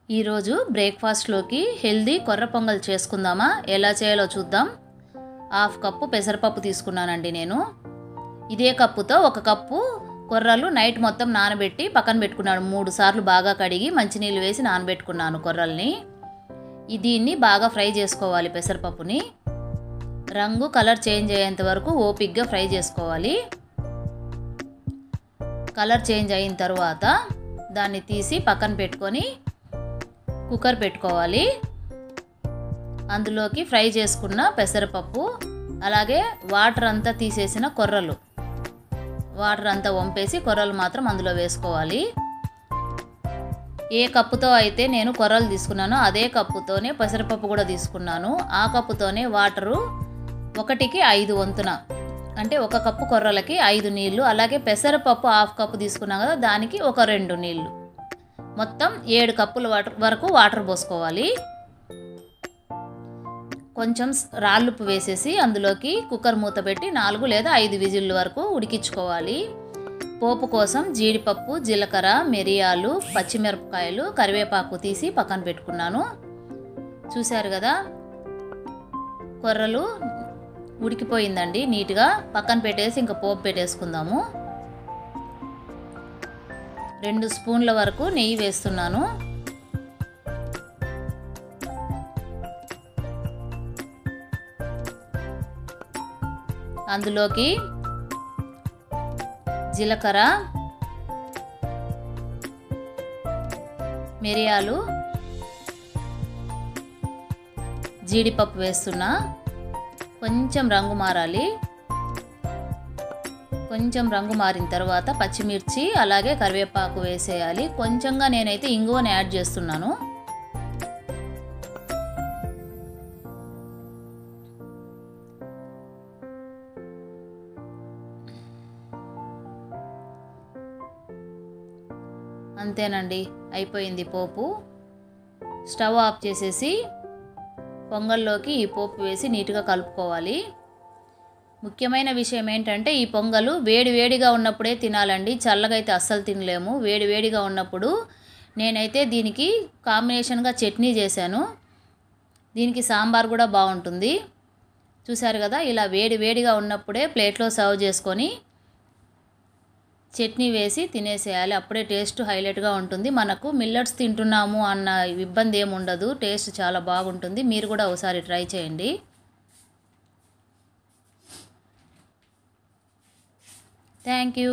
ఈరోజు బ్రేక్ఫాస్ట్లోకి హెల్దీ కొర్ర పొంగల్ చేసుకుందామా? ఎలా చేయాలో చూద్దాం. 1/2 కప్పు పెసరపప్పు తీసుకున్నానండి నేను. ఇదే కప్పుతో 1 కప్పు కొర్రలు నైట్ మొత్తం నానబెట్టి పక్కన పెట్టుకున్నాను. 3 సార్లు బాగా కడిగి మంచినీళ్ళు వేసి నానబెట్టుకున్నాను కొర్రల్ని. దీన్ని బాగా ఫ్రై చేసుకోవాలి. పెసరపప్పుని రంగు కలర్ చేంజ్ అయ్యేంత వరకు ఓపిక్గా ఫ్రై చేసుకోవాలి. కలర్ చేంజ్ అయిన తర్వాత దాన్ని తీసి పక్కన పెట్టుకొని కుక్కర్ పెట్టుకోవాలి. అందులోకి ఫ్రై చేసుకున్న పెసరపప్పు, అలాగే వాటర్ అంతా తీసేసిన కొర్రలు, వాటర్ అంతా వంపేసి కొర్రలు మాత్రం అందులో వేసుకోవాలి. ఏ కప్పుతో అయితే నేను కొర్రలు తీసుకున్నానో అదే కప్పుతోనే పెసరపప్పు కూడా తీసుకున్నాను. ఆ కప్పుతోనే వాటరు 1కి 5 వంతున, అంటే 1 కప్పు కొర్రలకి 5 నీళ్ళు, అలాగే పెసరపప్పు 1/2 కప్పు తీసుకున్నాం కదా, దానికి ఒక 2 నీళ్ళు, మొత్తం 7 కప్పుల వరకు వాటర్ పోసుకోవాలి. కొంచెం రాళ్ళుప్పు వేసేసి అందులోకి కుక్కర్ మూత పెట్టి 4 లేదా 5 విజిల్ వరకు ఉడికించుకోవాలి. పోపు కోసం జీడిపప్పు, జీలకర్ర, మిరియాలు, పచ్చిమిరపకాయలు, కరివేపాకు తీసి పక్కన పెట్టుకున్నాను. చూశారు కదా, కొర్రలు ఉడికిపోయిందండి నీట్గా. పక్కన పెట్టేసి ఇంకా పోపు పెట్టేసుకుందాము. 2 స్పూన్ల వరకు నెయ్యి వేస్తున్నాను. అందులోకి జీలకర్ర, మిరియాలు, జీడిపప్పు వేస్తున్నా. కొంచెం రంగు మారాలి. కొంచెం రంగు మారిన తర్వాత పచ్చిమిర్చి, అలాగే కరివేపాకు వేసేయాలి. కొంచెంగా నేనైతే ఇంగువని యాడ్ చేస్తున్నాను. అంతేనండి, అయిపోయింది పోపు. స్టవ్ ఆఫ్ చేసేసి పొంగల్లోకి ఈ పోపు వేసి నీట్గా కలుపుకోవాలి. ముఖ్యమైన విషయం ఏంటంటే, ఈ పొంగలు వేడివేడిగా ఉన్నప్పుడే తినాలండి. చల్లగా అయితే అస్సలు తినలేము. వేడివేడిగా ఉన్నప్పుడు నేనైతే దీనికి కాంబినేషన్గా చట్నీ చేశాను. దీనికి సాంబార్ కూడా బాగుంటుంది. చూశారు కదా, ఇలా వేడివేడిగా ఉన్నప్పుడే ప్లేట్లో సర్వ్ చేసుకొని చట్నీ వేసి తినేసేయాలి. అప్పుడే టేస్ట్ హైలైట్గా ఉంటుంది. మనకు మిల్లెట్స్ తింటున్నాము అన్న ఇబ్బంది ఏమి ఉండదు. టేస్ట్ చాలా బాగుంటుంది. మీరు కూడా ఒకసారి ట్రై చేయండి. Thank you.